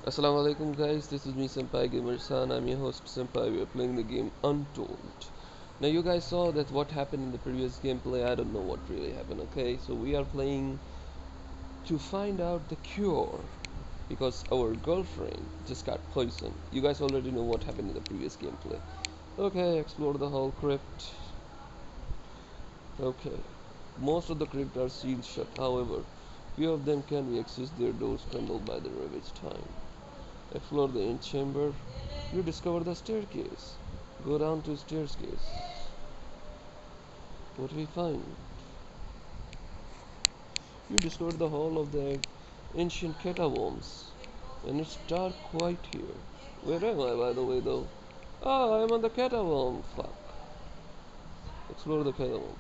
Assalamu alaikum guys, this is me Senpai Gamer San. I'm your host Senpai. We are playing the game Untold. Now you guys saw that what happened in the previous gameplay. I don't know what really happened, okay? So we are playing to find out the cure because our girlfriend just got poisoned. You guys already know what happened in the previous gameplay. Okay, explore the whole crypt. Okay. Most of the crypts are sealed shut, however, few of them can be accessed, their doors crumbled by the ravaged time. Explore the end chamber. You discover the staircase. Go down to staircase. What do we find? You discover the hall of the ancient catacombs. And it's dark quite here. Where am I, by the way, though? Ah, I'm on the catacomb. Fuck. Explore the catacomb.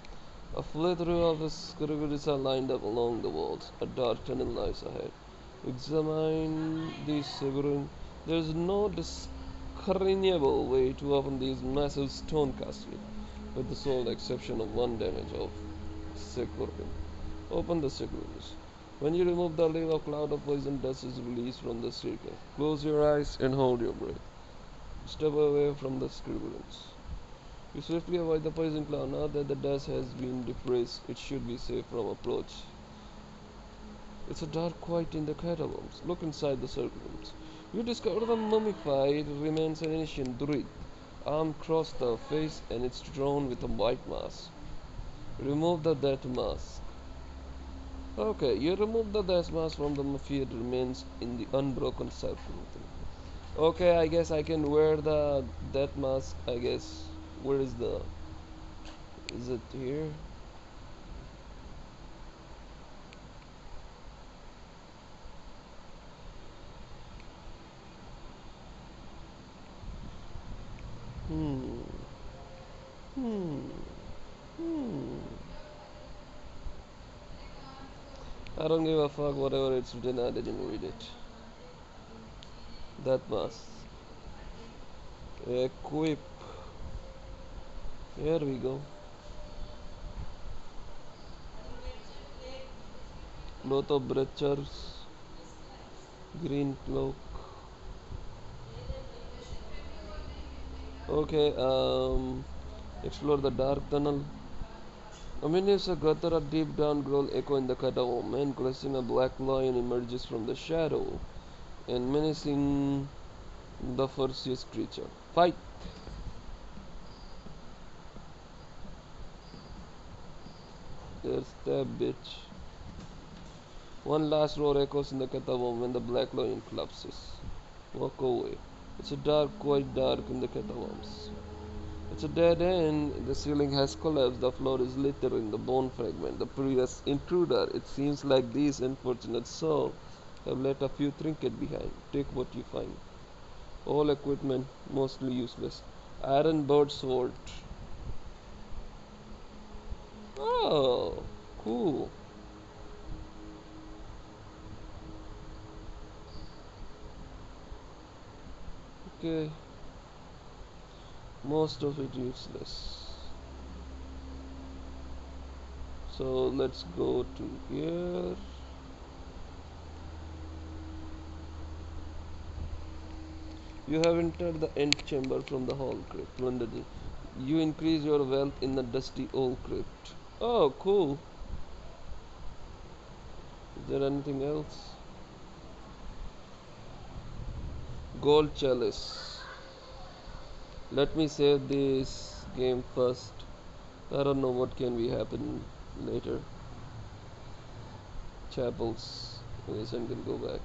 A plethora of scarabs are lined up along the walls. A dark tunnel lies ahead. Examine the Segurin. There is no discernible way to open these massive stone castles, with the sole exception of one damage of Segurin. Open the Segurins. When you remove the lid, a cloud of poison dust is released from the circle. Close your eyes and hold your breath. Step away from the Segurins. You swiftly avoid the poison cloud. Now that the dust has been depressed, it should be safe from approach. It's a dark quiet in the catacombs. Look inside the circles. You discover the mummified remains an ancient druid. Arm across the face and it's drawn with a white mask. Remove the death mask. Okay, you remove the death mask from the mummified remains in the unbroken circle. Okay, I guess I can wear the death mask, I guess. Where is the... Is it here? Hmm. Hmm. Hmm. I don't give a fuck whatever it's written, I didn't read it. That mask. Equip. Here we go. Cloth of breachers. Green cloak. Okay, explore the dark tunnel. Ominous a gutter, a deep down growl echo in the catacomb. Man clutching a black lion emerges from the shadow and menacing the ferocious creature. Fight! There's that bitch. One last roar echoes in the catacomb when the black lion collapses. Walk away. It's a dark, quite dark in the catacombs. It's a dead end. The ceiling has collapsed. The floor is littering the bone fragment. The previous intruder. It seems like these unfortunate souls have left a few trinkets behind. Take what you find. All equipment mostly useless. Iron bird sword. Oh, cool. Okay, most of it useless. So let's go to here. You have entered the end chamber from the hall crypt. You increase your wealth in the dusty old crypt. Oh, cool. Is there anything else? Gold chalice. Let me save this game first. I don't know what can be happen later. Chapels. Yes, I'm gonna go back.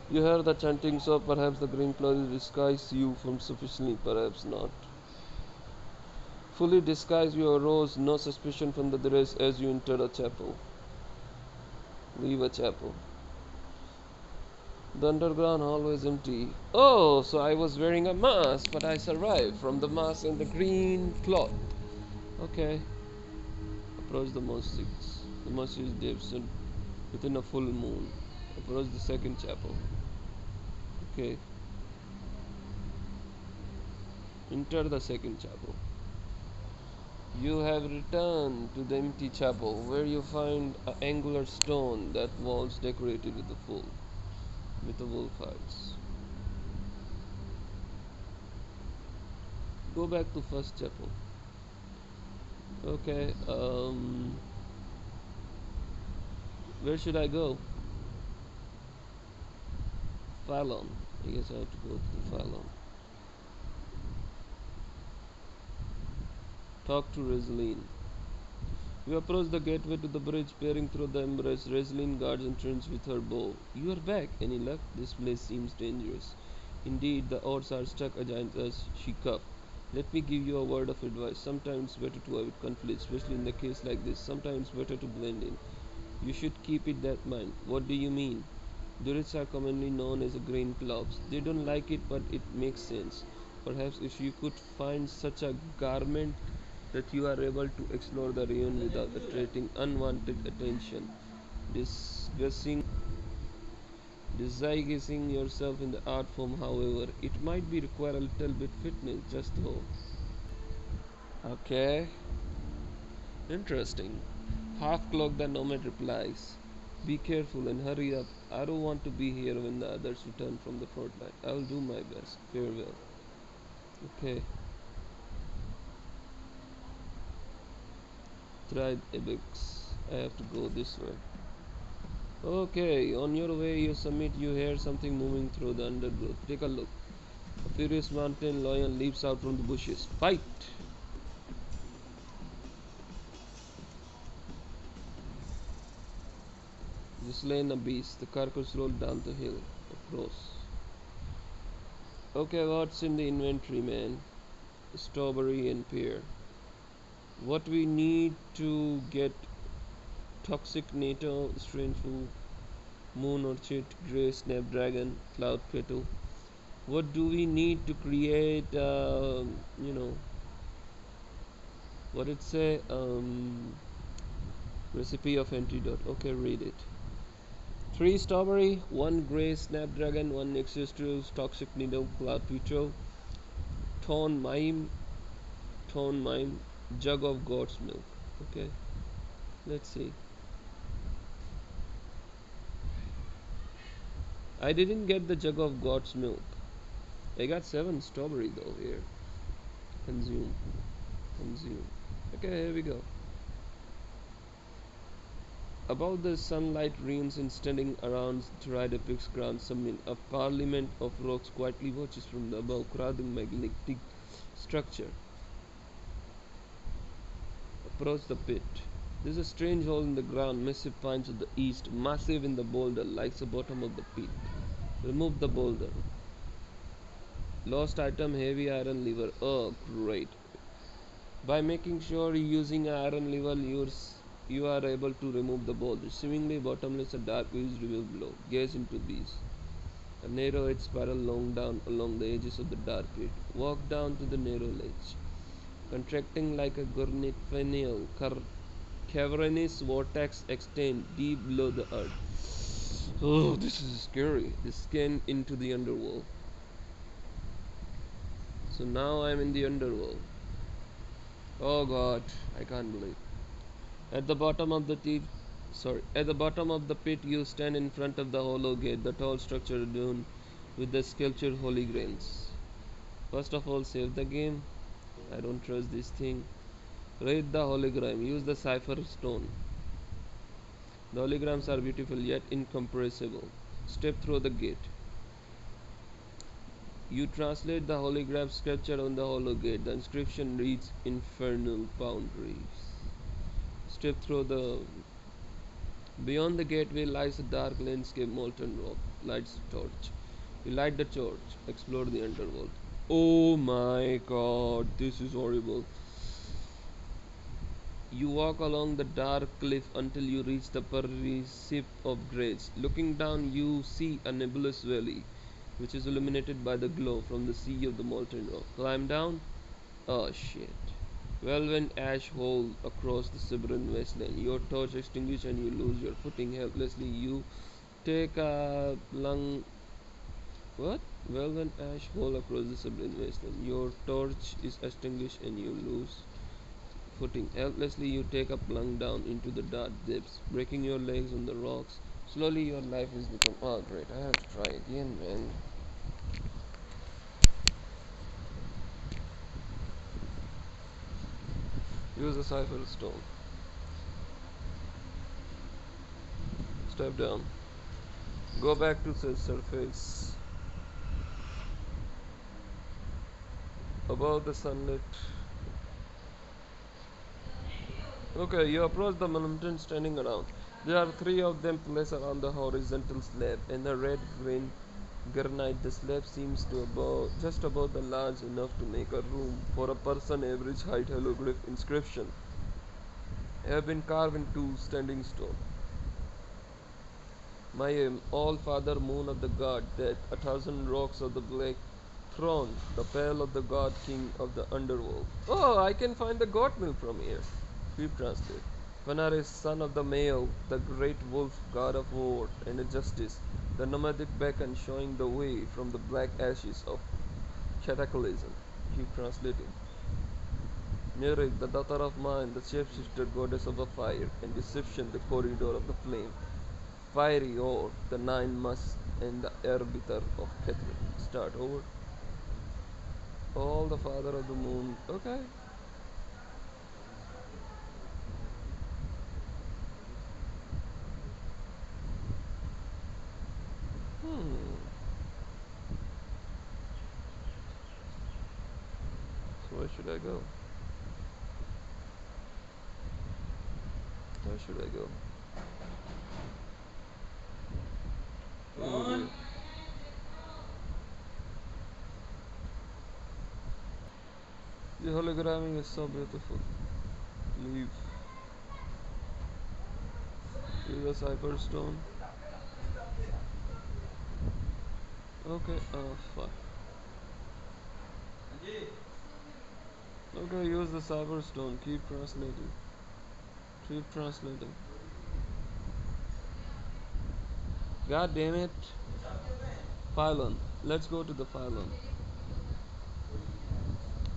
You hear the chanting, so perhaps the green cloud disguise you from sufficiently, perhaps not. Fully disguise you arose, no suspicion from the dress as you entered a chapel. Leave a chapel. The underground hall was empty. Oh, so I was wearing a mask, but I survived from the mask and the green cloth. Okay. Approach the mosque. The mosque is deep within a full moon. Approach the second chapel. Okay. Enter the second chapel. You have returned to the empty chapel, where you find an angular stone that walls decorated with the wolf hides. Go back to first chapel. Okay, where should I go? Fallon. I guess I have to go to Fallon. Talk to Resulin. You approach the gateway to the bridge, peering through the embrace. Resulin guards entrance with her bow. You are back. Any luck? This place seems dangerous. Indeed, the odds are stuck against us, she coughed. Let me give you a word of advice. Sometimes better to avoid conflict, especially in a case like this. Sometimes better to blend in. You should keep it that mind. What do you mean? Druids are commonly known as green clouds. They don't like it, but it makes sense. Perhaps if you could find such a garment that you are able to explore the region without attracting unwanted attention. Discussing disguising yourself in the art form, however, it might be require a little bit fitness, just though. Okay, interesting. Half clock the nomad replies. Be careful and hurry up. I don't want to be here when the others return from the front line. I'll do my best. Farewell. Okay. Tried Ebix. I have to go this way. Okay, on your way you submit you hear something moving through the undergrowth. Take a look. A furious mountain lion leaps out from the bushes. Fight! You slain a beast. The carcass rolled down the hill. Across. Okay, what's in the inventory, man? Strawberry and pear. What we need to get toxic NATO, strangeful, moon orchid, grey snapdragon, cloud petal. What do we need to create? What it say? Recipe of antidote. Okay, read it. Three strawberry, one grey snapdragon, one nexus toxic needle, cloud petrol, thorn mime, thorn mime, jug of goat's milk. Okay, let's see. I didn't get the jug of goat's milk. I got 7 strawberry though here. Consume. Consume. Okay, here we go. Above the sunlight reigns and standing around Tridepic's grand summit, a parliament of rocks quietly watches from the above, crowding magnetic structure. Approach the pit. There is a strange hole in the ground, massive pines to the east, massive in the boulder, lies the bottom of the pit. Remove the boulder. Lost item, heavy iron lever. Oh, great. By making sure you're using iron lever, you are able to remove the boulder. Seemingly bottomless, a dark ooze revealed below. Gaze into these. A narrow edge spiral long down along the edges of the dark pit. Walk down to the narrow ledge. Contracting like a garnet fennel, cavernous vortex extend deep below the earth. Oh, this is scary. Descend into the underworld. So now I'm in the underworld. Oh god, I can't believe. At the bottom of at the bottom of the pit you stand in front of the hollow gate, the tall structure adorned with the sculptured holy grails. First of all, save the game. I don't trust this thing. Read the hologram. Use the cipher stone. The holograms are beautiful yet incompressible. Step through the gate. You translate the hologram sculpture on the hollow gate. The inscription reads Infernal Boundaries. Step through the Beyond the gateway lies a dark landscape, molten rock. Lights torch. You light the torch. Explore the underworld. Oh my god, this is horrible. You walk along the dark cliff until you reach the precipice of grace. Looking down, you see a nebulous valley, which is illuminated by the glow from the sea of the molten rock. Climb down? Oh shit. Whirlwind ash hole across the Siberian wasteland. Your torch extinguishes and you lose your footing helplessly. You take a long. What? Whirlwind ash hole across the Siberian wasteland. Your torch is extinguished and you lose footing. Helplessly, you take a plunge down into the dark depths, breaking your legs on the rocks. Slowly, your life is become. Oh, great! I have to try again, man. Use a cipher stone. Step down. Go back to the surface. Above the sunlit. Okay, you approach the mountain standing around. There are three of them placed around the horizontal slab, and the red-green granite. The slab seems to just about the large enough to make a room for a person average height holograph inscription have been carved into standing stone. My aim, all father moon of the god death, 1,000 rocks of the black throne, the pale of the god king of the underworld. Oh, I can find the god milk from here. Keep translate. Fenrir is son of the male, the great wolf, god of war and justice, the nomadic beacon showing the way from the black ashes of Catacombs. Keep translating. Merit, the daughter of mine, the shapeshifter goddess of the fire, and deception, the corridor of the flame. Fiery ore, the nine musts, and the arbiter of Catherine. Start over. All the father of the moon. Okay. Hmm. So where should I go? Where should I go? Over here. The hologramming is so beautiful. Leave. Use a cipher stone. Okay. Oh fuck. Okay, use the cipher stone. Keep translating. Keep translating. God damn it. Pylon. Let's go to the pylon.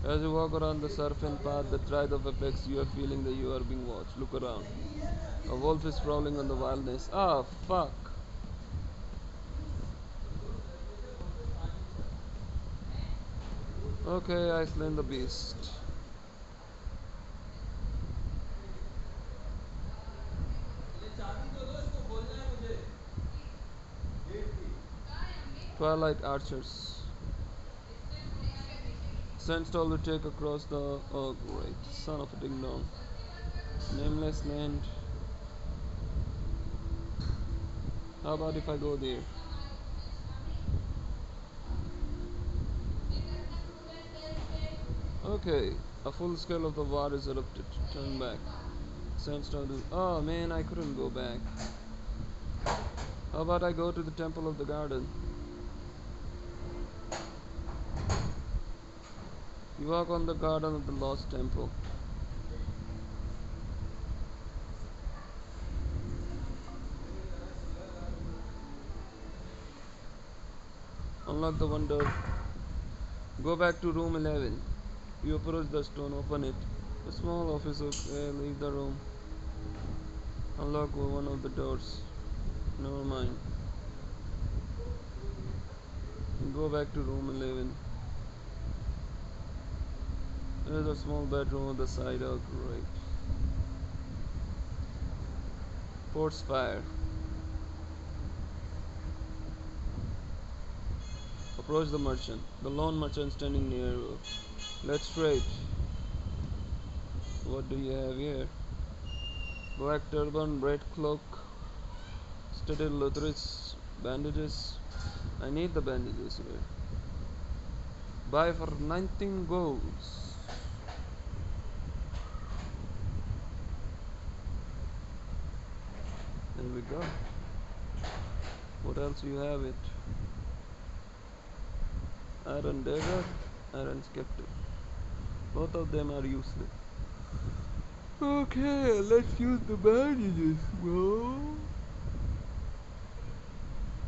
As you walk around the serpent path that tried of apex, you are feeling that you are being watched. Look around. A wolf is prowling on the wilderness. Ah, fuck. Okay, I slain the beast. Twilight archers. Sandstall to take across the. Oh, great. Son of a ding dong. Nameless land. How about if I go there? Okay, a full scale of the war is erupted. Turn back. Sandstone to. Oh man, I couldn't go back. How about I go to the temple of the garden? You walk on the garden of the lost temple. Unlock the one door. Go back to room 11. You approach the stone, open it. A small office. Okay, leave the room. Unlock one of the doors. Never mind. Go back to room 11. There's a small bedroom on the side. Oh, great. Force fire. Approach the merchant. The lone merchant standing near you. Let's trade. What do you have here? Black turban, red cloak, studded leathers, bandages. I need the bandages here. Buy for 19 golds. There we go. What else you have it? Iron dagger, iron scepter. Both of them are useless. Okay, let's use the bandages, bro.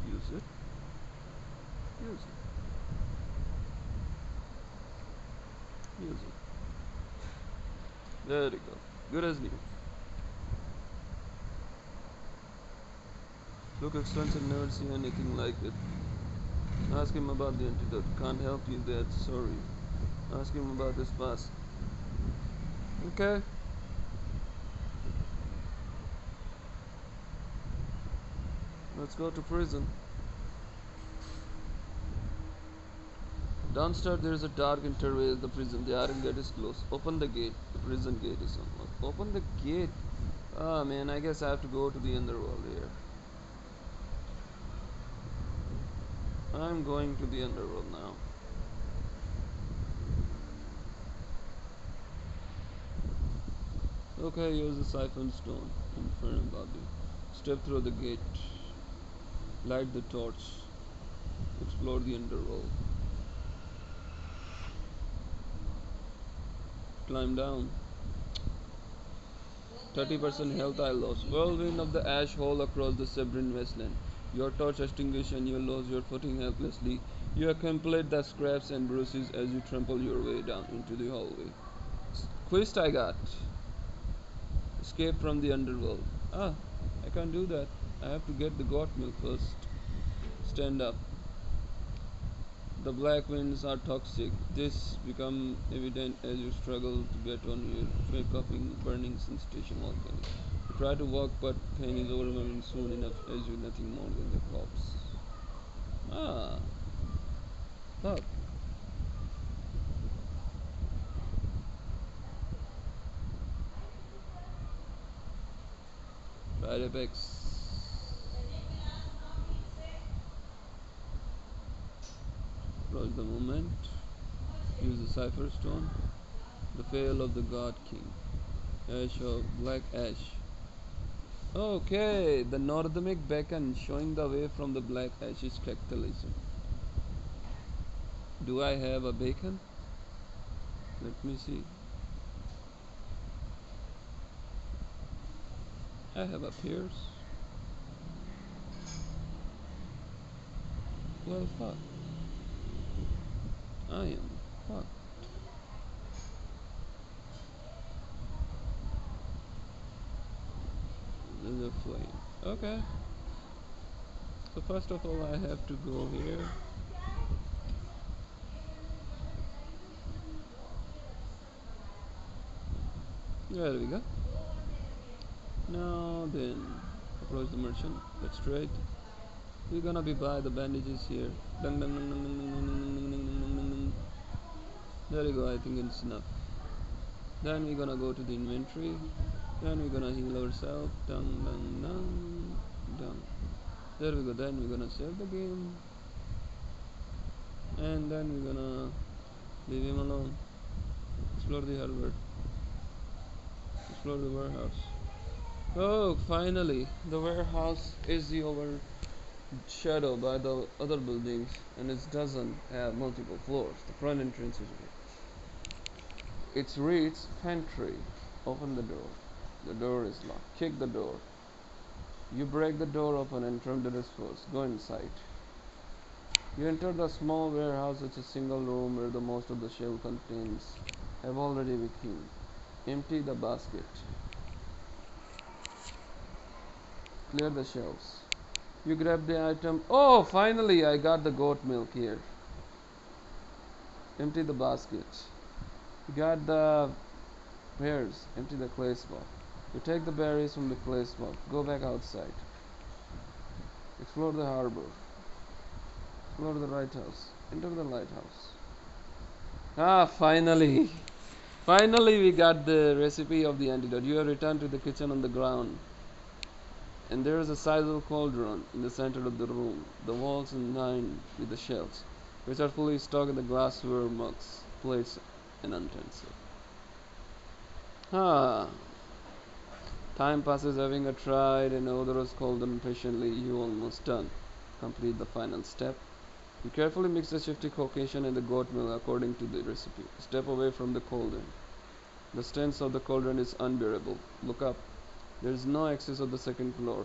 Use it. Use it. Use it. There you go. Good as new. Look expensive, never see anything like it. Ask him about the antidote. Can't help you there, sorry. Ask him about his past. Okay. Let's go to prison. Downstairs there is a dark entryway of the prison. The iron gate is closed. Open the gate. The prison gate is unlocked. Open the gate. Ah man, I guess I have to go to the underworld here. I'm going to the underworld now. Okay, here's the siphon stone in front of Bobby. Step through the gate. Light the torch. Explore the underworld. Climb down. 30% health I lost. Whirlwind of the ash hole across the Sebrin wasteland. Your torch extinguished and you lose your footing helplessly. You accumulate the scraps and bruises as you trample your way down into the hallway. Quest I got. Escape from the underworld. Ah, I can't do that. I have to get the goat milk first. Stand up. The black winds are toxic. This becomes evident as you struggle to get on your way, coughing, burning sensation volcanic. You try to walk, but pain is overwhelming soon enough as you're nothing more than the corpse. Ah, fuck. Right apex. Approach the moment. Use the cipher stone. The fail of the god king. Ash of black ash. Okay, the Northmic beacon showing the way from the black ash is capitalism. Do I have a beacon? Let me see. I have a pierce. Well, fuck. I am fucked. There's a flame. Okay. So first of all, I have to go here. There we go. Now then, approach the merchant. Let's trade. We're gonna be by the bandages here. Dun, dun, dun, dun, dun, dun, dun, dun, dun, dun, dun, dun. There you go. I think it's enough. Then we're gonna go to the inventory. Then we're gonna heal ourselves. Dun, dun, dun, dun. There we go. Then we're gonna save the game. And then we're gonna leave him alone. Explore the harbor. Explore the warehouse. Oh, finally! The warehouse is the overshadowed by the other buildings, and it doesn't have multiple floors. The front entrance is it reads pantry. Open the door. The door is locked. Kick the door. You break the door open and turn the first. Go inside. You enter the small warehouse, which is a single room where the most of the shelf contains have already been cleaned. Empty the basket. Clear the shelves. You grab the item. Oh, finally I got the goat milk here. Empty the basket. You got the pears. Empty the clay spot. You take the berries from the clay spot. Go back outside. Explore the harbor. Explore the lighthouse. Enter the lighthouse. Ah, finally. Finally we got the recipe of the antidote. You have returned to the kitchen on the ground. And there is a sizable cauldron in the center of the room. The walls are lined with the shelves, which are fully stocked with the glassware, mugs, plates, and utensils. Ah. Time passes having a tried and odorous cauldron patiently. You almost done. Complete the final step. You carefully mix the shifty concoction and the goat milk according to the recipe. Step away from the cauldron. The stench of the cauldron is unbearable. Look up. There is no access of the second floor.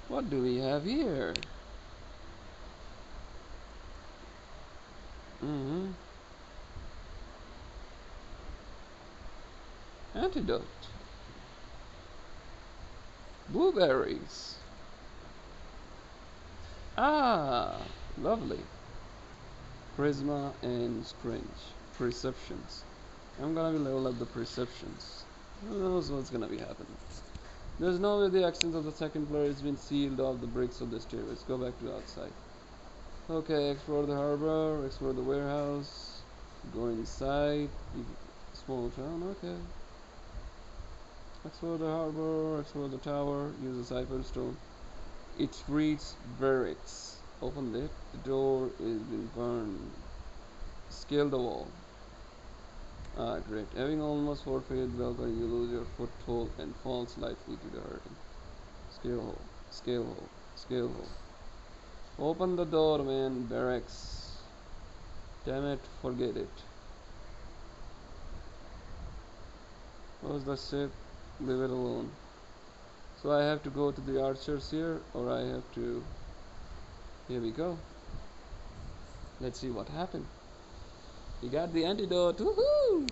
What do we have here? Mm-hmm. Antidote. Blueberries. Ah, lovely. Charisma and strange. Perceptions. I'm gonna be level up the perceptions. Who knows what's gonna be happening. There's no way the actions of the second player has been sealed off the bricks of the stairways. Go back to outside. Okay, explore the harbor, explore the warehouse, go inside, small town, okay. Explore the harbor, explore the tower, use a cipher stone. It reads barracks. Open it, the door is been burned. Scale the wall. Ah, great. Having almost forfeited balcony, you lose your foothold and fall slightly to the hurting. Scale hole, scale hole, scale hole. Open the door, man. Barracks. Damn it, forget it. What's the ship? Leave it alone. So I have to go to the archers here, or I have to... Here we go. Let's see what happened. We got the antidote. Woohoo!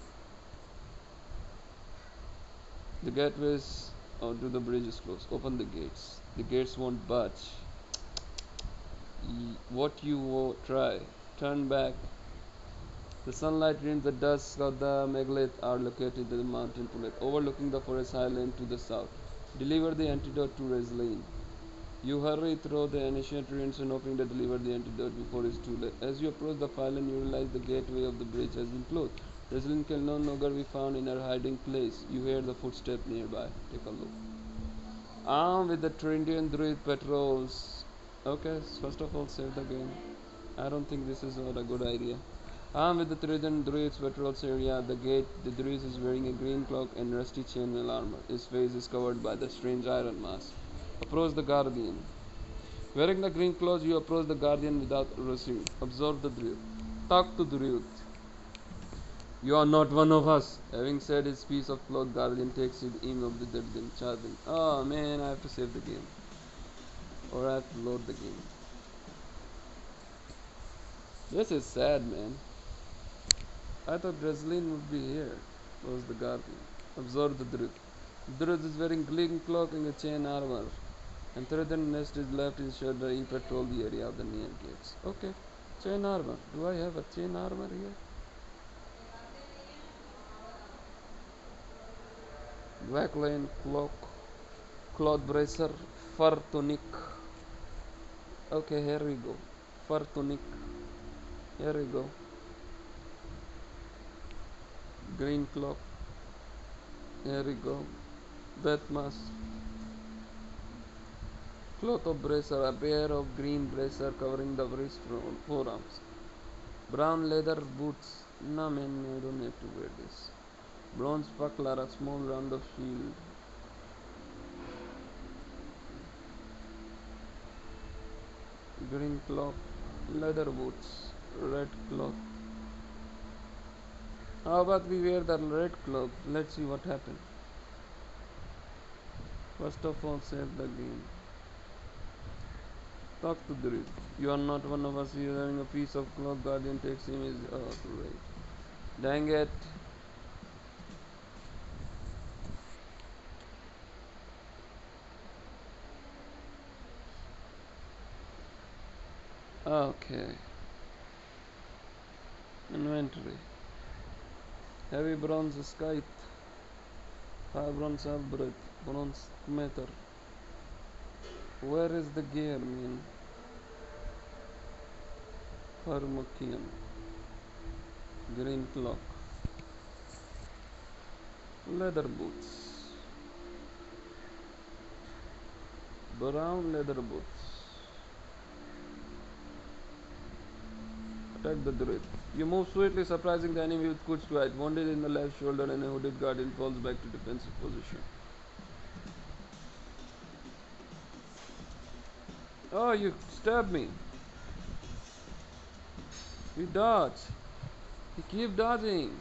The gateways onto the bridge is closed. Open the gates. The gates won't budge. What you try? Turn back. The sunlight rims the dusk of the megalith are located in the mountain pullet, overlooking the forest highland to the south. Deliver the antidote to Resulin. You hurry through the ancient ruins and hoping to deliver the antidote before it's too late. As you approach the island, you realize the gateway of the bridge has been closed. Resulin can no longer be found in her hiding place. You hear the footstep nearby. Take a look. Armed with the Trindian druid patrols. Okay, first of all, save the game. I don't think this is not a good idea. Armed with the Trindian druids patrols area at the gate, the druid is wearing a green cloak and rusty chainmail armor. His face is covered by the strange iron mask. Approach the guardian. Wearing the green clothes, you approach the guardian without rushing. Observe the druid. Talk to the druid. You are not one of us. Having said his piece of cloth, guardian takes his aim of the dead charging. Oh man, I have to save the game. Or I have to load the game. This is sad, man. I thought Resulin would be here. Was the guardian. Observe the druid. The druid is wearing green cloak and a chain armor. And Trident nest is left his shoulder. He patrolled the area of the near gates. Okay. Chain armor. Do I have a chain armor here? Black lane cloak. Cloth bracer. Fur tunic. Okay, here we go. Fur tunic. Here we go. Green cloak. Here we go. Death mask. Cloth of bracer, a pair of green bracer covering the wrist forearms. Brown leather boots. No man, I don't have to wear this. Bronze buckler, a small round of shield. Green cloth, leather boots, red cloth. How about we wear the red cloth? Let's see what happens. First of all, save the game. Talk to the druid. You are not one of us. You are having a piece of cloth. Guardian takes him. Is great. Dang it. Okay. Inventory. Heavy bronze skite. 5 bronze half-breath. Bronze meter. Where is the gear, man? Pharmacian. Green clock. Leather boots. Brown leather boots. Attack the druid. You move swiftly, surprising the enemy with good stride. Wounded in the left shoulder, and a hooded guardian falls back to defensive position. Oh, you stabbed me. You dodge. You keep dodging.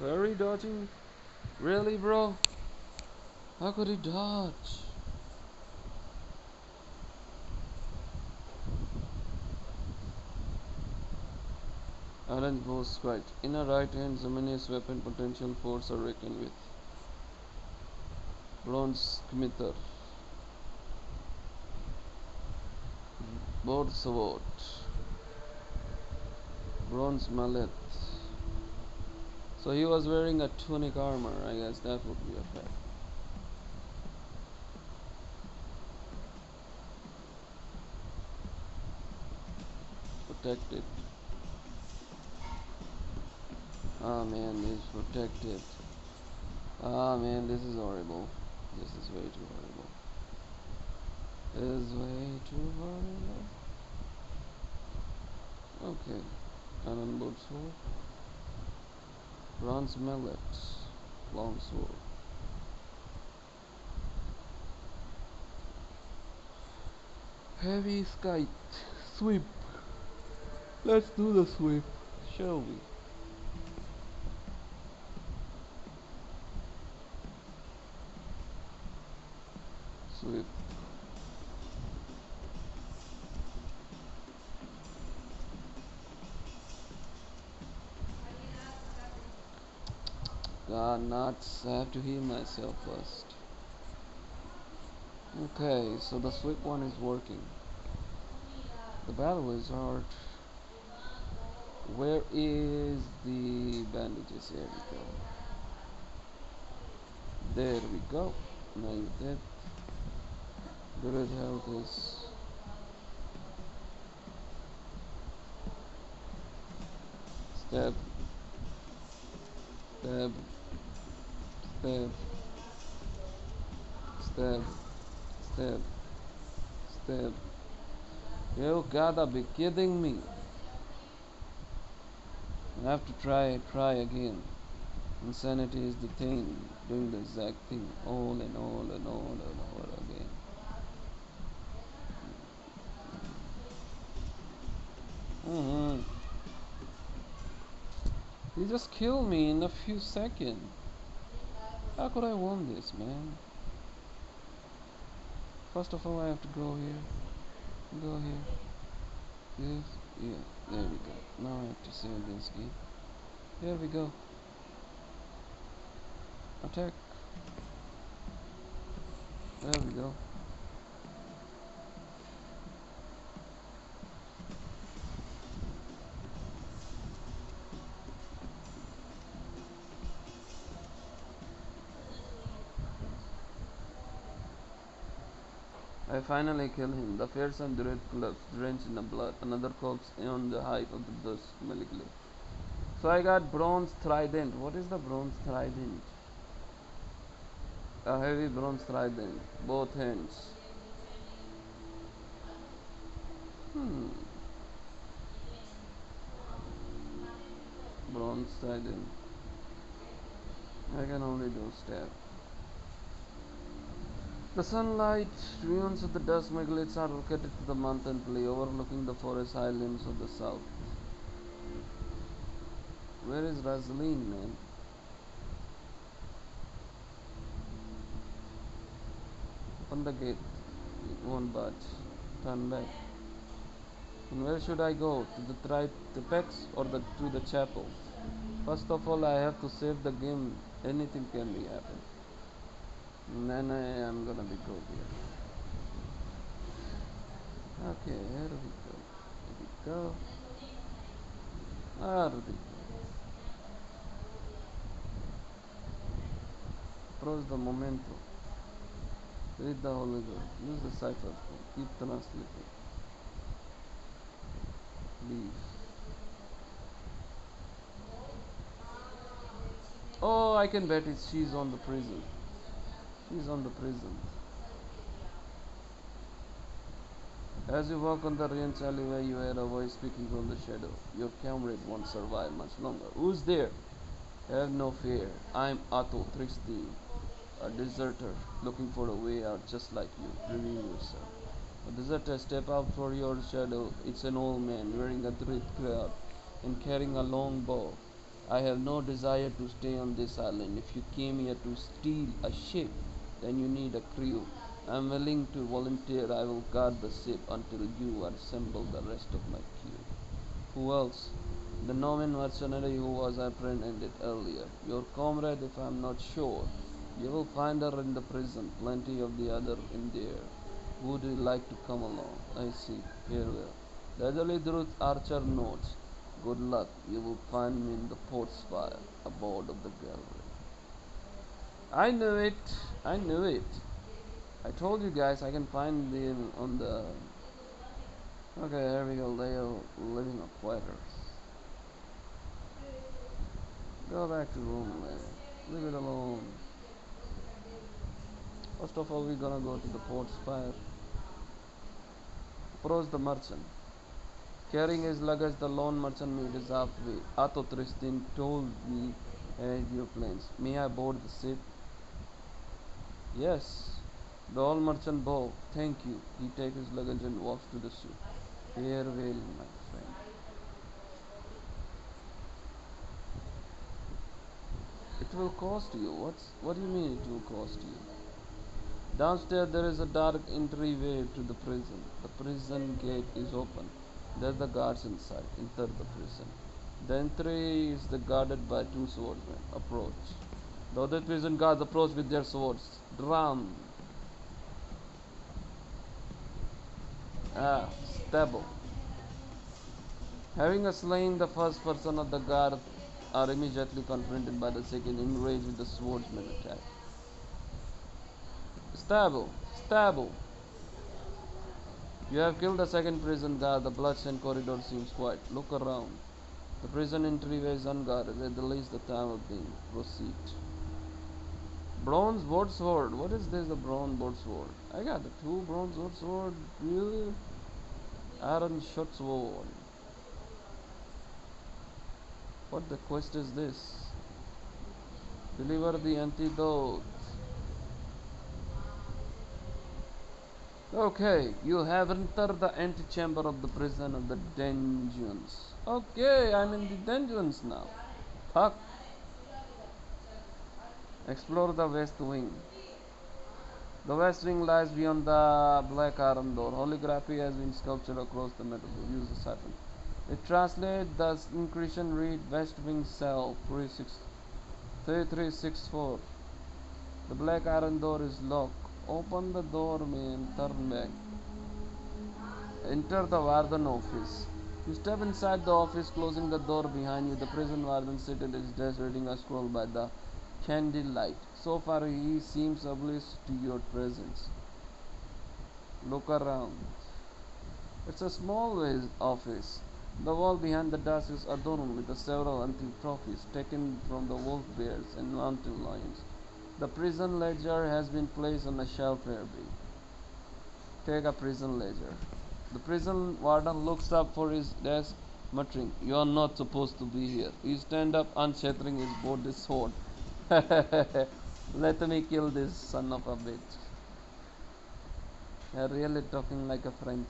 Parry dodging? Really, bro? How could he dodge? Orange boasts quite. In a right hand, Zemenius weapon potential force are reckoned with. Bronze Smither. Board sword. Bronze mallet. So he was wearing a tunic armor, I guess that would be a fact. Protected. Ah man, this is protected. Ah man, this is horrible. This is way too horrible. This is way too horrible. Okay. Iron board sword. Bronze mallet. Long sword. Heavy kite. Sweep. Let's do the sweep, shall we? Sweep. God, nuts. I have to heal myself first. Okay, so the sweep one is working. The battle is hard. Where is the bandages? Here we go. There we go. Now you're dead. Good health is stab, stab, stab, stab, stab, stab. You gotta be kidding me. I have to try again. Insanity is the thing, doing the exact thing all and all and all and all again. Mm-hmm. He just killed me in a few seconds. How could I won this, man? First of all, I have to go here. Go here. This. Yeah, there we go. Now I have to save this game. Here we go. Attack. There we go. I finally kill him. The fearsome druid collapsed, drenched in the blood. Another corpse on the height of the dust malically. So I got bronze trident. What is the bronze trident? A heavy bronze trident. Both hands. Hmm. Bronze trident. I can only do stab. The sunlight ruins of the dust megaliths are located to the mountain plain, overlooking the forest highlands of the south. Where is Resulin, man? Open the gate. It won't budge. Turn back. And where should I go? To the triplex or to the chapel? First of all, I have to save the game. Anything can be happen. And then I am gonna be go here. Okay, here we go. Here we go. There we go. Approach the memento. Read the holy word. Use the cipher. Keep translating. Leave. Oh, I can bet she's on the prison. She's on the prison. As you walk on the ranch alleyway, you hear a voice speaking from the shadow. Your comrade won't survive much longer. Who's there? Have no fear. I'm authoritarian, a deserter looking for a way out just like you. Reveal yourself. A deserter, step out for your shadow. It's an old man wearing a druid cloak and carrying a long bow. I have no desire to stay on this island. If you came here to steal a ship, then you need a crew. I am willing to volunteer. I will guard the ship until you assemble the rest of my crew. Who else? The Norman mercenary who was apprehended earlier. Your comrade, if I am not sure. You will find her in the prison. Plenty of the other in there. Would you like to come along? I see. Here we are. Leisurely Druid Archer notes. Good luck. You will find me in the port spire, aboard of the gallery. I knew it. I knew it. I told you guys I can find them on the... Okay, here we go. They are living on quarters. Go back to room, man. Leave it alone. First of all, we're gonna go to the port spire. Approach the merchant. Carrying his luggage, the lone merchant made his halfway. Authoritarian told me your plans. May I board the ship? Yes. The old merchant bowed. Thank you. He takes his luggage and walks to the ship. Farewell, my friend. It will cost you. What do you mean it will cost you? Downstairs there is a dark entryway to the prison. The prison gate is open. There are the guards inside. Enter the prison. The entry is guarded by two swordsmen. Approach. The other prison guards approach with their swords. Drum. Stable. Having slain the first person of the guard are immediately confronted by the second, enraged with the swordsman attack. Stable. Stable. You have killed the second prison guard. The bloodstained corridor seems quiet. Look around. The prison entryway is unguarded. At the least the time of being. Proceed. Bronze board sword. What is this? A bronze board sword. I got the two bronze board sword. Really? Iron short sword. What the quest is this? Deliver the antidote. Okay, you have entered the antechamber of the prison of the dungeons. Okay, I'm in the dungeons now. Fuck. Explore the west wing. The west wing lies beyond the black iron door. Holography has been sculptured across the metal. Use the siphon. It translates the inscription read West Wing Cell 3364. The black iron door is locked. Open the door, man. Turn back. Enter the warden office. You step inside the office, closing the door behind you. The prison warden sits at his desk reading a scroll by the candlelight. So far, he seems oblivious to your presence. Look around. It's a small office. The wall behind the desk is adorned with several antique trophies taken from the wolf bears and mountain lions. The prison ledger has been placed on a shelf nearby. Take a prison ledger. The prison warden looks up for his desk, muttering, "You are not supposed to be here." He stands up, unshattering his boarded sword. Let me kill this son of a bitch. They're really talking like a French.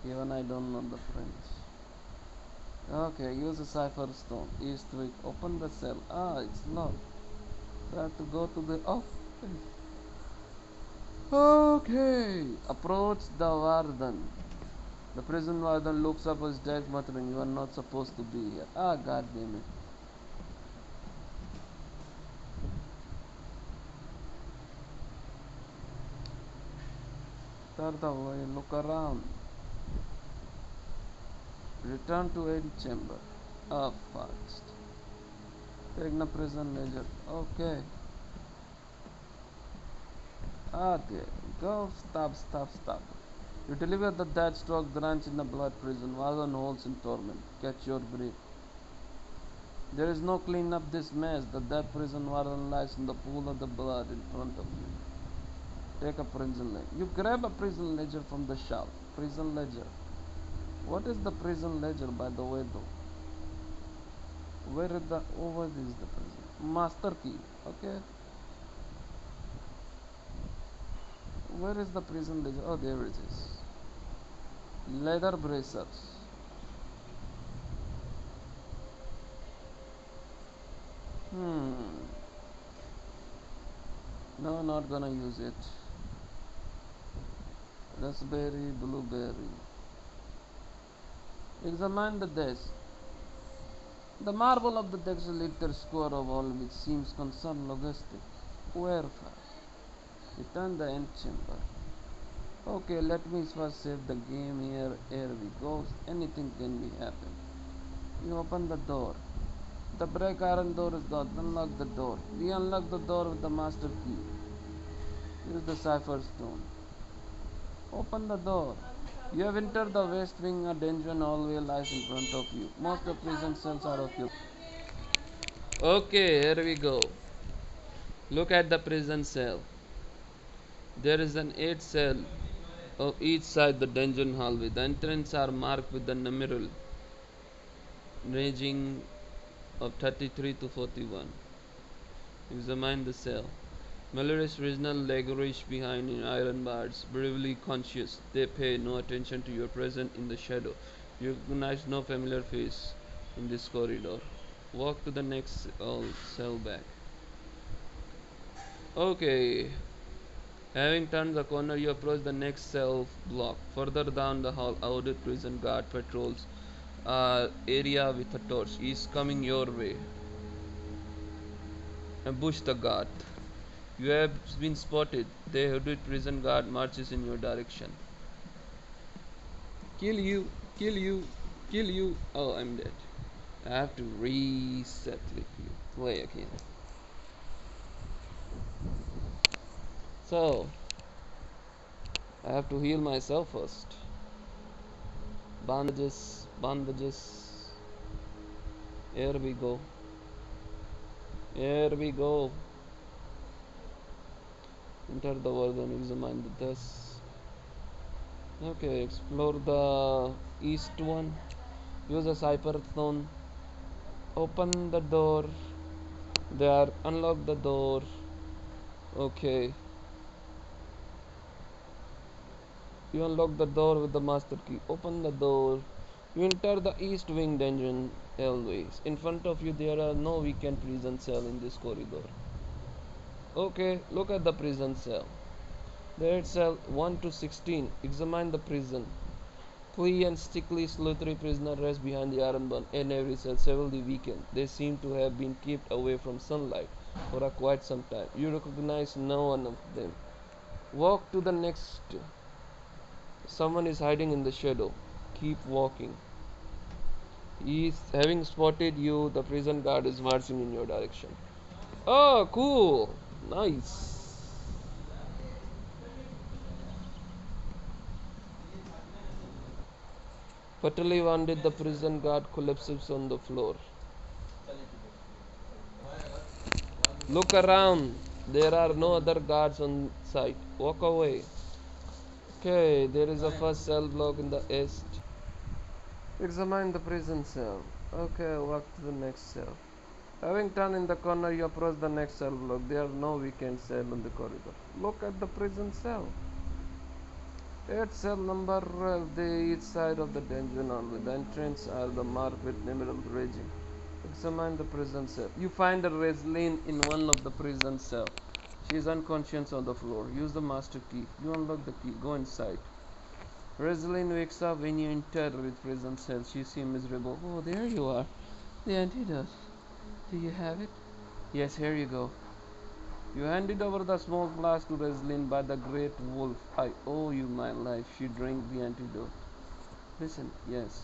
Even I don't know the French. Okay, use a cipher stone. East week. Open the cell. It's locked. So I have to go to the office. Okay. Approach the warden. The prison warden looks up his desk, muttering, "You are not supposed to be here." God damn it. Start the way. Look around. Return to antechamber. Fast. Take the prison ledger. Okay. Okay. Go. Stop. You deliver the dead stroke drenched in the blood prison. Warden holds in torment. Catch your breath. There is no clean up this mess. The dead prison warden lies in the pool of the blood in front of you. Take a prison ledger. You grab a prison ledger from the shelf. Prison ledger. What is the prison ledger, by the way, though? What is the prison? Master key. Okay. Where is the prison ledger? Oh, there it is. Leather bracers. No, not gonna use it. Raspberry, blueberry. Examine the desk. The marble of the desk is a little square of all which seems concerned logistic. Wherefore? Return the end chamber. Okay, let me first save the game here. Here we go. Anything can be happen. You open the door. The break iron door is gone. Unlock the door. We unlock the door with the master key. Use the cipher stone. Open the door. You have entered the west wing. A dungeon hallway lies in front of you. Most of the prison cells are occupied. Okay, here we go. Look at the prison cell. There is an 8 cell of each side the dungeon hallway. The entrances are marked with the numeral ranging of 33 to 41. Examine the cell. Malarious regional languish behind in iron bars, bravely conscious. They pay no attention to your presence in the shadow. You recognize no familiar face in this corridor. Walk to the next cell back. Okay. Having turned the corner, you approach the next cell block. Further down the hall, audit prison guard patrols area with a torch. He is coming your way. Ambush the guard. You have been spotted. The hooded prison guard marches in your direction. Kill you, kill you, kill you. Oh, I'm dead. I have to reset with you. Play again. So, I have to heal myself first. Bandages, bandages. Here we go. Here we go. Enter the world and examine the dust. Okay, explore the east one. Use a cipher stone. Open the door. There, unlock the door. Okay. You unlock the door with the master key. Open the door. You enter the east wing dungeon always. In front of you there are no weekend prison cell in this corridor. Okay, look at the prison cell. There it's cell 1 to 16. Examine the prison. Clee and stickly slithering prisoner rest behind the iron bun in every cell severely weakened. They seem to have been kept away from sunlight for quite some time. You recognize no one of them. Walk to the next. Someone is hiding in the shadow. Keep walking. He's having spotted you. The prison guard is marching in your direction. Oh, cool. Nice. Fatally wounded, the prison guard collapses on the floor. Look around. There are no other guards on site. Walk away. Okay, there is a first cell block in the east. Examine the prison cell. Okay, walk to the next cell. Having turned in the corner, you approach the next cell block. There are no weekend cell in the corridor. Look at the prison cell. It's cell number the each side of the dungeon hall. The entrance are the marked with numeral raging. Examine the prison cell. You find a Resulin in one of the prison cell. She is unconscious on the floor. Use the master key. You unlock the key. Go inside. Resulin wakes up when you enter with prison cell. She seems miserable. Oh, there you are. The antidote. Do you have it? Yes, here you go. You handed over the smoke blast to Resulin by the great wolf. I owe you my life. She drank the antidote. Listen, yes.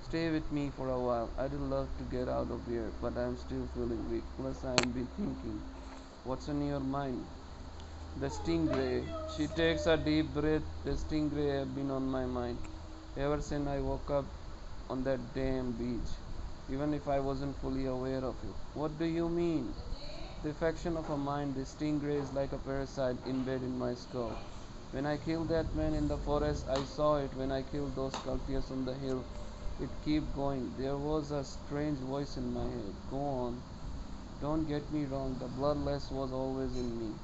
Stay with me for a while. I'd love to get out of here, but I'm still feeling weak. Plus, I've been thinking. What's on your mind? The stingray. She takes a deep breath. The stingray have been on my mind ever since I woke up on that damn beach, even if I wasn't fully aware of it. What do you mean? The affection of a mind. The stingray is like a parasite embedded in my skull. When I killed that man in the forest, I saw it. When I killed those cultists on the hill, it kept going. There was a strange voice in my head. Go on. Don't get me wrong. The bloodlust was always in me.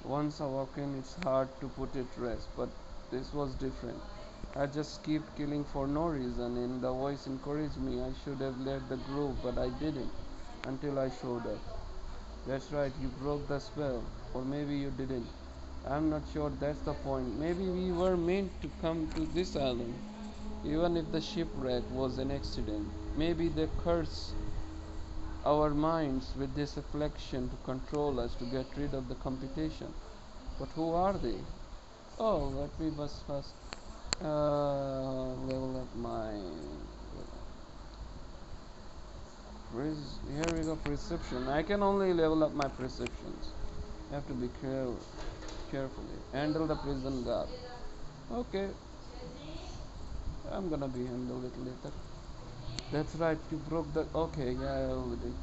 Once awoken, it's hard to put it rest, but this was different. I just kept killing for no reason, and the voice encouraged me. I should have left the grove, but I didn't until I showed up. That's right, you broke the spell. Or maybe you didn't. I'm not sure that's the point. Maybe we were meant to come to this island. Even if the shipwreck was an accident. Maybe they curse our minds with this affliction to control us to get rid of the computation. But who are they? Oh, let me first level up my. Here we go, perception. I can only level up my perceptions. You have to be carefully. Handle the prison guard. Okay, I'm gonna be handled it later. That's right, you broke the. Okay, yeah, I already.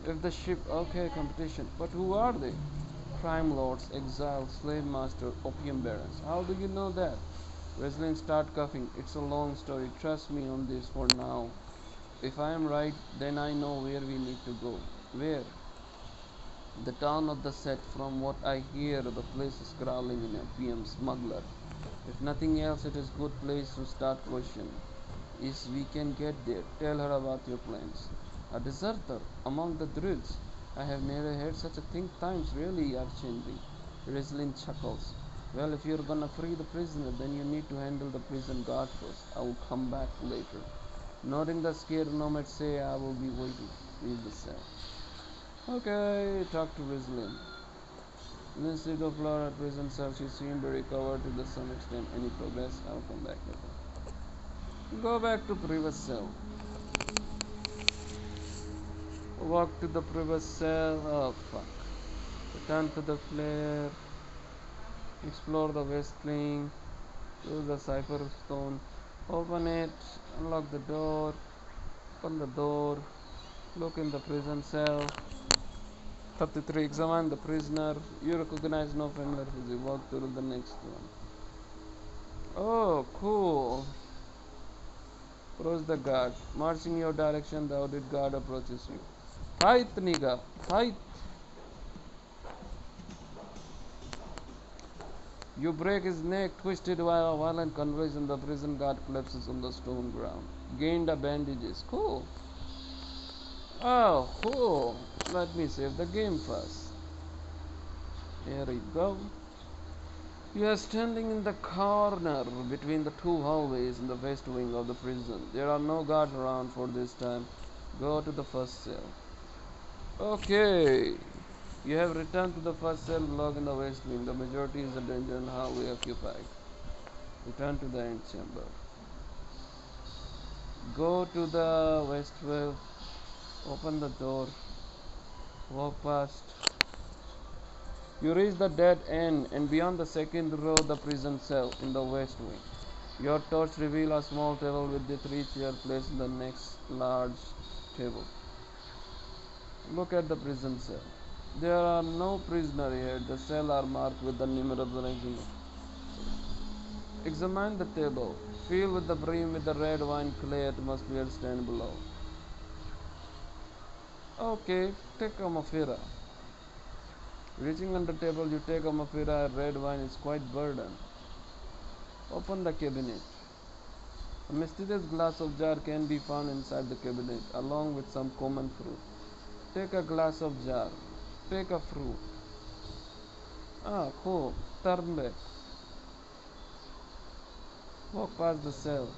If the ship. Okay, competition. But who are they? Crime lords, exiles, slave master, opium barons. How do you know that? Resulin start coughing. It's a long story. Trust me on this for now. If I am right, then I know where we need to go. Where? The town of the set. From what I hear, the place is crawling in opium smuggler. If nothing else, it is good place to start questioning. If we can get there, tell her about your plans. A deserter among the druids. I have never heard such a thing. Times really are changing. Resulin chuckles. Well, if you're gonna free the prisoner, then you need to handle the prison guard first. I will come back later. Nodding the scared nomad say, I will be waiting. Leave the cell. Okay, talk to Resulin. Instead of Flora at prison cell, she seemed to recover to some extent. Any progress? I'll come back later. Go back to previous cell. Walk to the previous cell. Oh fuck. Return to the flare. Explore the west wing. Use the cipher stone. Open it. Unlock the door. Open the door. Look in the prison cell. 33. Examine the prisoner. You recognize no familiar physique. Walk through the next one. Oh, cool. Approach the guard. Marching your direction, the audit guard approaches you. Fight, nigga. Fight. You break his neck, twisted by a violent convulsion. The prison guard collapses on the stone ground. Gain the bandages. Cool. Oh, cool. Let me save the game first. Here we go. You are standing in the corner between the two hallways in the west wing of the prison. There are no guards around for this time. Go to the first cell. Okay. You have returned to the first cell block in the west wing. The majority is the dungeon hallway occupied. Return to the end chamber. Go to the west wing. Open the door. Walk past. You reach the dead end and beyond the second row the prison cell in the west wing. Your torch reveals a small table with the 3 chairs placed in the next large table. Look at the prison cell. There are no prisoners here. The cells are marked with the numeral. Examine the table. Fill with the brim with the red wine clay atmosphere stand below. Okay, take a mafira. Reaching under the table, you take a mafira. Red wine is quite burdened. Open the cabinet. A mysterious glass of jar can be found inside the cabinet, along with some common fruit. Take a glass of jar. Take a fruit. Ah, cool. Turn back. Walk past the cell.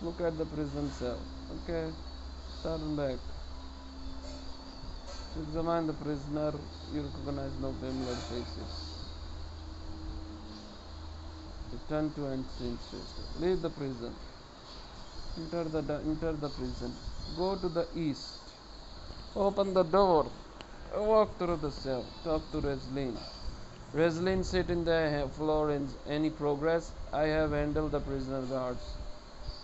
Look at the prison cell. Okay. Turn back. Examine the prisoner. You recognize no familiar faces. Return to ancient system. Leave the prison. Enter the prison. Go to the east. Open the door. Walk through the cell. Talk to Resulin. Resulin, sit in the floor. In any progress? I have handled the prisoner guards.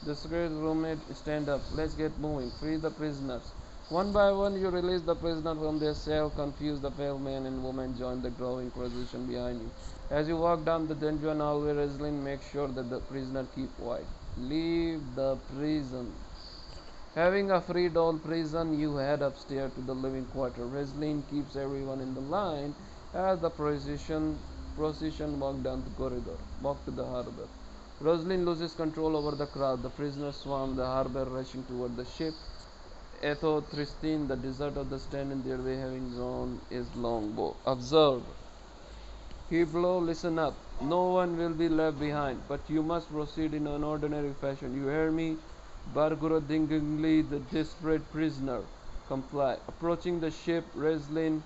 The secret roommate, stand up. Let's get moving. Free the prisoners. One by one, you release the prisoner from their cell. Confuse the pale man and woman join the growing procession behind you. As you walk down the dungeon hallway, Resulin makes sure that the prisoner keep quiet. Leave the prison. Having a freed all prison, you head upstairs to the living quarter. Resulin keeps everyone in the line as the procession walk down the corridor. Walk to the harbor. Resulin loses control over the crowd. The prisoners swarm the harbor, rushing toward the ship. Etho Tristin, the desert of the stand in their way, having drawn his longbow. Observe. Heblo, listen up. No one will be left behind, but you must proceed in an ordinary fashion. You hear me? Bargurodingly, the desperate prisoner. Comply. Approaching the ship, Resulin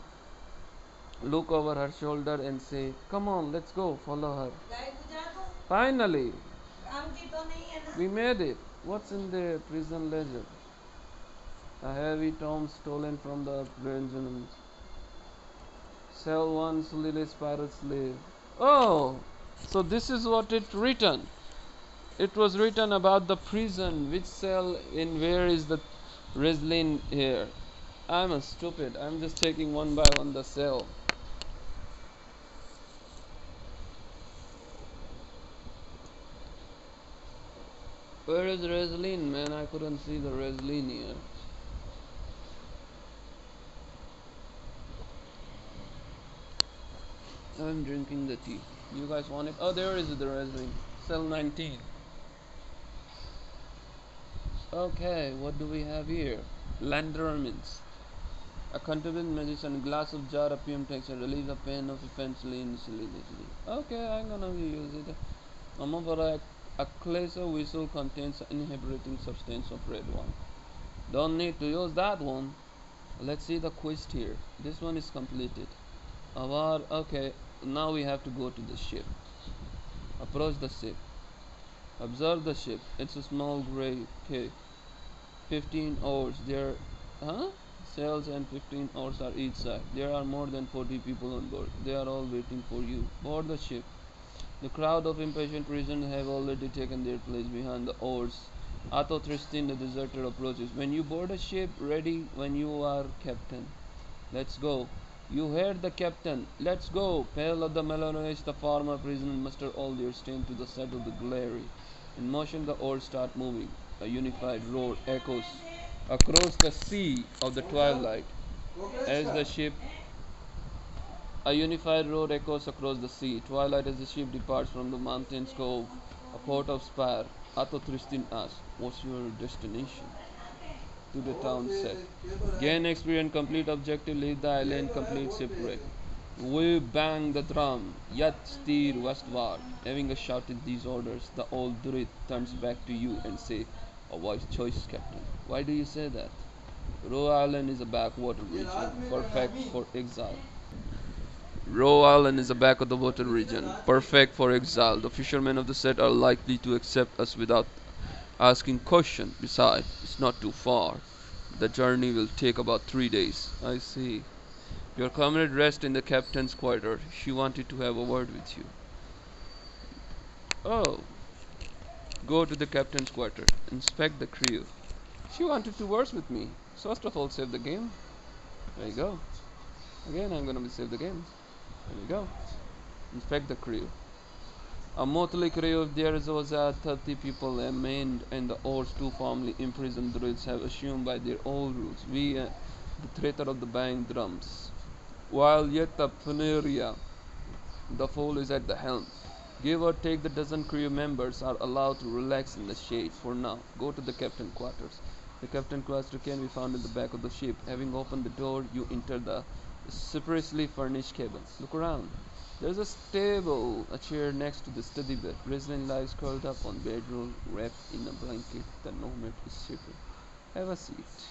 look over her shoulder and say, "Come on, let's go." Follow her. Finally, we made it. What's in the prison ledger? A heavy tome stolen from the dungeon. Cell 1, Sulilis pirate slave. Oh, so this is what it written. It was written about the prison. Which cell in where is the Resulin here? I'm a stupid. I'm just taking one by one the cell. Where is Resulin, man? I couldn't see the Resulin here. I'm drinking the tea. You guys want it? Oh, there is the Resulin. Cell 19. Okay, what do we have here? Landermans. A contaminated magician, glass of jar opium texture, relieves the pain of offensively initially. Okay, I'm gonna use it. Amavara, a claser whistle contains an inhibiting substance of red one. Don't need to use that one. Let's see the quest here. This one is completed. Avar, okay, now we have to go to the ship. Approach the ship. Observe the ship. It's a small gray cake. 15 oars. There, huh? Sails and 15 oars are each side. There are more than 40 people on board. They are all waiting for you. Board the ship. The crowd of impatient prisoners have already taken their place behind the oars. Atho Tristin, the deserter, approaches. When you board a ship, ready when you are, captain. Let's go. You heard the captain. Let's go. Pale of the Melanoish, the former prisoner, muster all their strength to the set of the glary. In motion, the oars start moving. A unified roar echoes across the sea of the twilight as the ship. A unified roar echoes across the sea. Twilight as the ship departs from the mountain's cove, a port of Spire. Atho Tristin asks, "What's your destination?" To the town set. Gain experience, complete objective, leave the island, complete shipwreck. We bang the drum, yet steer westward. Having shouted these orders, the old druid turns back to you and say, "A wise choice, Captain." Why do you say that? Roe Island is a backwater region, perfect for exile. Roe Island is a back of the water region, perfect for exile. The fishermen of the set are likely to accept us without asking question. Besides, it's not too far. The journey will take about 3 days. I see. Your comrade rests in the captain's quarter. She wanted to have a word with you. Oh, go to the captain's quarter. Inspect the crew. She wanted to work with me. So first of all, save the game. There you go. Again, I'm gonna save the game. There we go. Inspect the crew. A motley crew of theirs was 30 people maimed, and the oars two formerly imprisoned druids have assumed by their old rules. We, the traitor of the bang drums. While yet the Funeria, the fool is at the helm. Give or take the dozen crew members are allowed to relax in the shade for now. Go to the captain quarters. The captain quarters can be found in the back of the ship. Having opened the door, you enter the sparsely furnished cabin. Look around. There's a stable, a chair next to the study bed. Resulin lies curled up on bedroll, wrapped in a blanket. The nomad is sleeping. Have a seat.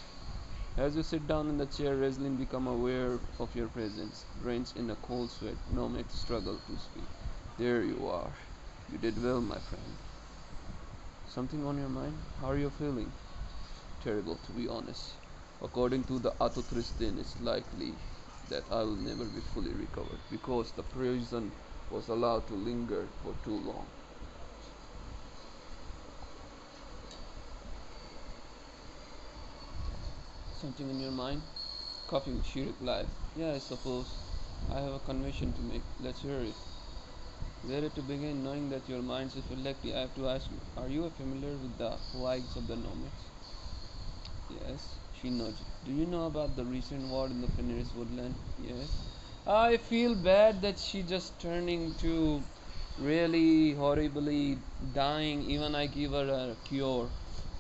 As you sit down in the chair, Resulin becomes aware of your presence. Drenched in a cold sweat, nomad struggles to speak. There you are. You did well, my friend. Something on your mind? How are you feeling? Terrible, to be honest. According to the Authoritarian, it's likely that I will never be fully recovered because the prison was allowed to linger for too long. Something in your mind? Coughing, she replied. Yeah, I suppose. I have a confession to make. Let's hear it. Where to begin, knowing that your mind is reflective, I have to ask you, are you familiar with the lives of the nomads? Yes, she nudged. Do you know about the recent war in the Fenris woodland? Yes. I feel bad that she just turning to really horribly dying. Even I give her a cure.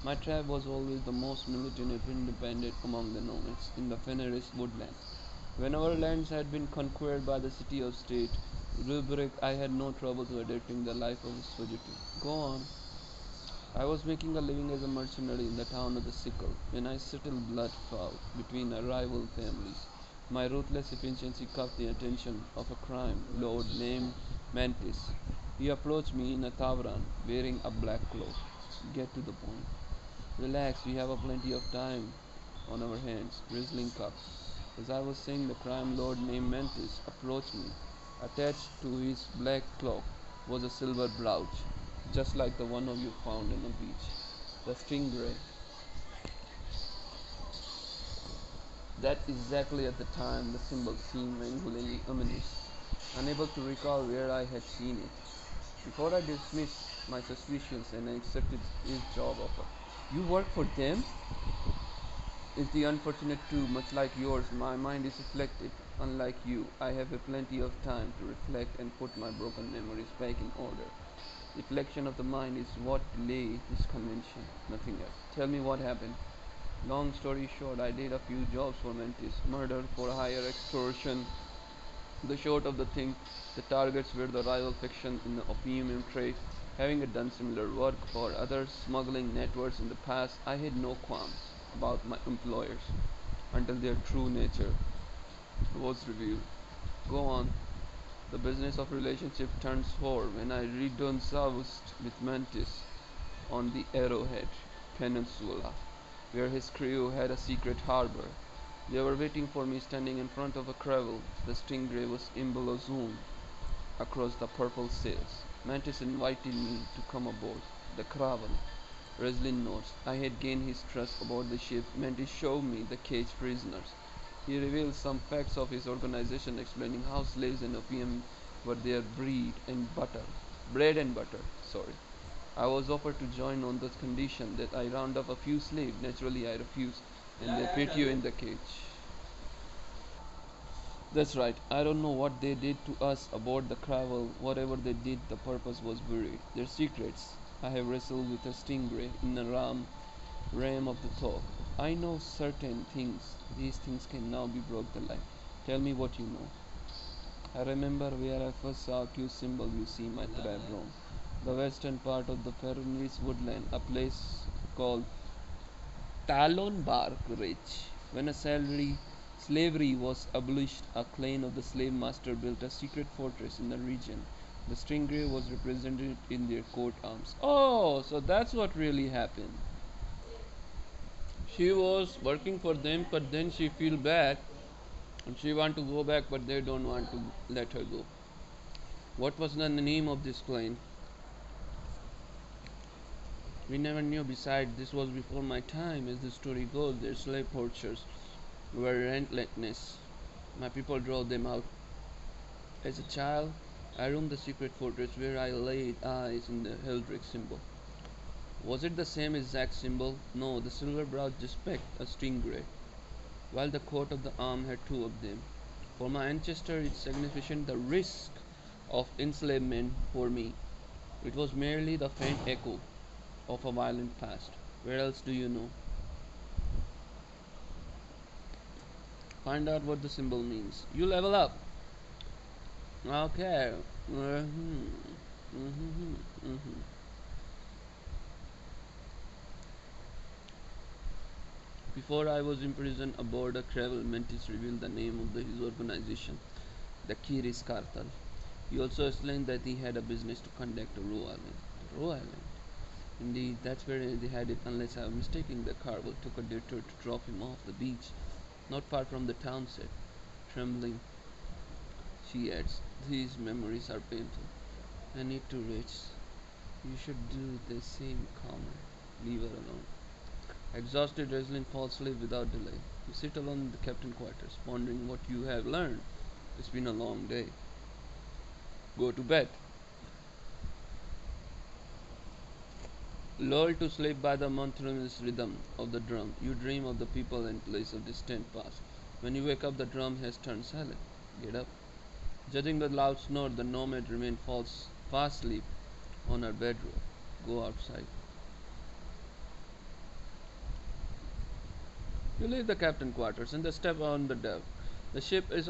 My tribe was always the most militant and independent among the nomads in the Fenris woodland. When our lands had been conquered by the city of state, Rubric, I had no trouble to adapting the life of a fugitive. Go on. I was making a living as a mercenary in the town of the Sickle when I settled blood feud between rival families. My ruthless efficiency caught the attention of a crime lord named Mantis. He approached me in a tavern wearing a black cloak. Get to the point. Relax, we have a plenty of time on our hands. Drizzling cup. As I was saying, the crime lord named Mantis approached me. Attached to his black cloak was a silver brooch, just like the one of you found on the beach. The stingray. That exactly at the time the symbol seemed vaguely ominous, unable to recall where I had seen it. Before I dismissed my suspicions and I accepted his job offer. You work for them? Is the unfortunate too much like yours? My mind is reflective. Unlike you, I have a plenty of time to reflect and put my broken memories back in order. Reflection of the mind is what delay this convention, nothing else. Tell me what happened. Long story short, I did a few jobs for Mantis. Murder for hire, extortion. The short of the thing, the targets were the rival faction in the opium trade. Having done similar work for other smuggling networks in the past, I had no qualms about my employers until their true nature was revealed. Go on. The business of relationship turned sour when I reconciled with Mantis on the Arrowhead Peninsula, where his crew had a secret harbor. They were waiting for me standing in front of a caravel. The stingray was emblazoned across the purple sails. Mantis invited me to come aboard the caravel. Resulin notes, I had gained his trust aboard the ship. Mantis showed me the caged prisoners. He revealed some facts of his organization, explaining how slaves and opium were their bread and butter. Sorry. I was offered to join on the condition that I round up a few slaves. Naturally, I refused, and they put you in the cage. That's right. I don't know what they did to us aboard the Cravel. Whatever they did, the purpose was buried. Their secrets. I have wrestled with a stingray in the ram of the thought. I know certain things. These things can now be brought to light. Tell me what you know. I remember where I first saw a Q symbol you see my tribe roam. The western part of the Ferronis woodland, a place called Talonbark Ridge. When slavery was abolished, a clan of the slave master built a secret fortress in the region. The stingray was represented in their coat arms. Oh, so that's what really happened. She was working for them, but then she feel bad and she want to go back, but they don't want to let her go. What was the name of this clan? We never knew. Besides, this was before my time. As the story goes, their slave tortures were relentless. My people drove them out. As a child, I roamed the secret fortress where I laid eyes on the Heldrick symbol. Was it the same exact symbol? No, the silver brows depicted a stingray, while the coat of the arm had two of them. For my ancestor, it signified the risk of enslavement. For me, it was merely the faint echo of a violent past. Where else do you know? Find out what the symbol means. You level up. Okay. Mm-hmm. Mm-hmm. Mm-hmm. Before I was imprisoned aboard a travel, Mentis revealed the name of his organization, the Khiris cartel. He also explained that he had a business to conduct a Roe Island. Roe Island? Indeed, that's where they had it, unless I am mistaken. The carvel took a detour to drop him off the beach, not far from the town set. Trembling, she adds, these memories are painful. I need to rest. You should do the same, calmer. Leave her alone. Exhausted, Resulin falls asleep without delay. You sit alone in the captain quarters, pondering what you have learned. It's been a long day. Go to bed. Lulled to sleep by the monotonous rhythm of the drum, you dream of the people and place of distant past. When you wake up, the drum has turned silent. Get up. Judging the loud snore, the nomad remained fast asleep on her bedroll. Go outside. You leave the captain quarters and they step on the deck. The ship is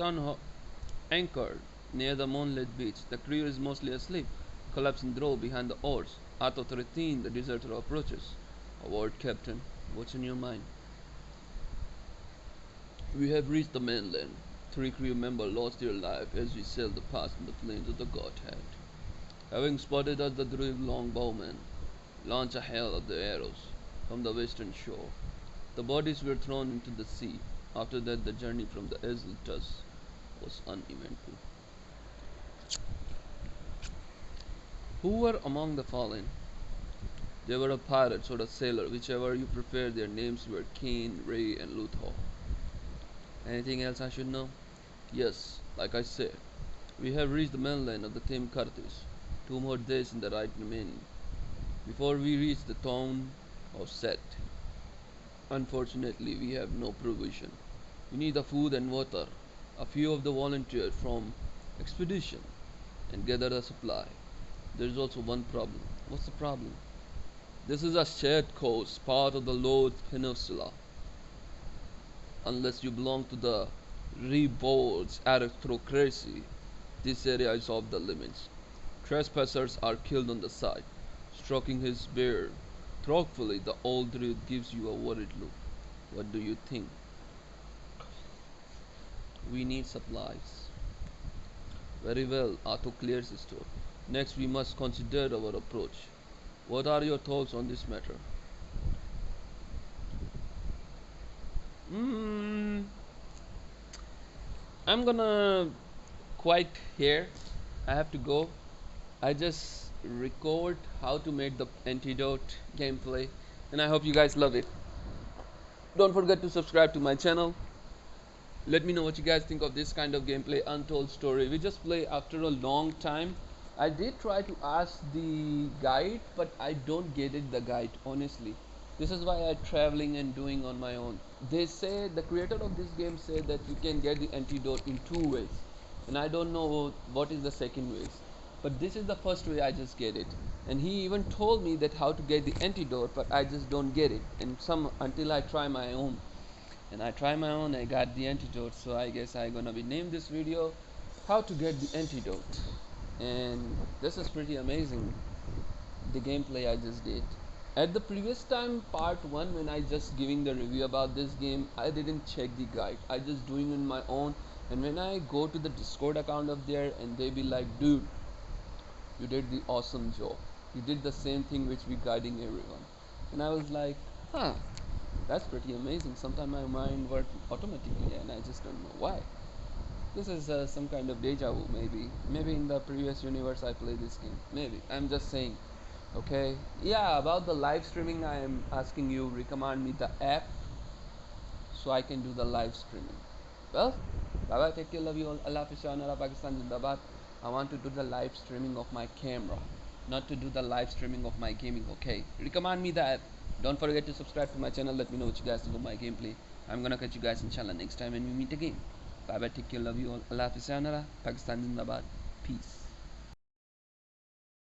anchored near the moonlit beach. The crew is mostly asleep, collapsed in row behind the oars. Authoritarian, the deserter, approaches. A word, Captain. What's in your mind? We have reached the mainland. 3 crew members lost their life as we sailed past in the plains of the Godhead. Having spotted us, the druid longbowmen launched a hail of the arrows from the western shore. The bodies were thrown into the sea. After that, the journey from the Azeltus was uneventful. Who were among the fallen? They were a pirate or a sailor, whichever you prefer. Their names were Cain, Ray, and Luthor. Anything else I should know? Yes, like I said, we have reached the mainland of the Tem Khiris. 2 more days in the right remaining before we reach the town of Set. Unfortunately, we have no provision. We need the food and water. A few of the volunteers from expedition and gather a supply. There is also one problem. What's the problem? This is a shared coast, part of the Lord's Peninsula. Unless you belong to the Warlords aristocracy, this area is off the limits. Trespassers are killed on the side. Stroking his beard thoughtfully, the old druid gives you a worried look. What do you think? We need supplies. Very well, Arthur clears his throat. Next, we must consider our approach. What are your thoughts on this matter? Mm, I'm gonna quite here. I have to go. I just record how to make the Antidote gameplay, and I hope you guys love it. Don't forget to subscribe to my channel. Let me know what you guys think of this kind of gameplay, Untold story. We just play after a long time. I did try to ask the guide, but I don't get it, the guide, honestly. This is why I'm traveling and doing on my own. They say, the creator of this game said that you can get the antidote in 2 ways, and I don't know what is the second way, but this is the first way. I just get it, and he even told me that how to get the antidote, but I just don't get it, and some until I try my own. And I try my own, I got the antidote. So I guess I gonna be named this video how to get the antidote. And this is pretty amazing, the gameplay I just did. At the previous time, part 1, when I just giving the review about this game, I didn't check the guide, I just doing it on my own. And when I go to the Discord account of there, and they be like, dude, you did the awesome job, you did the same thing which we guiding everyone. And I was like, huh, that's pretty amazing. Sometimes my mind works automatically and I just don't know why. This is some kind of deja vu, maybe. Maybe in the previous universe I played this game. Maybe. I'm just saying. Okay. Yeah, about the live streaming, I am asking you recommend me the app so I can do the live streaming. Well, bye bye, take care, love you all. Allah Hafiz, Sayonara, Pakistan Zindabad. I want to do the live streaming of my camera, not to do the live streaming of my gaming. Okay, recommend me the app. Don't forget to subscribe to my channel. Let me know what you guys think of my gameplay. I'm gonna catch you guys inshallah next time when we meet again. Bye bye, take care, love you all. Allah Hafiz, Sayonara, Pakistan Zindabad. Peace.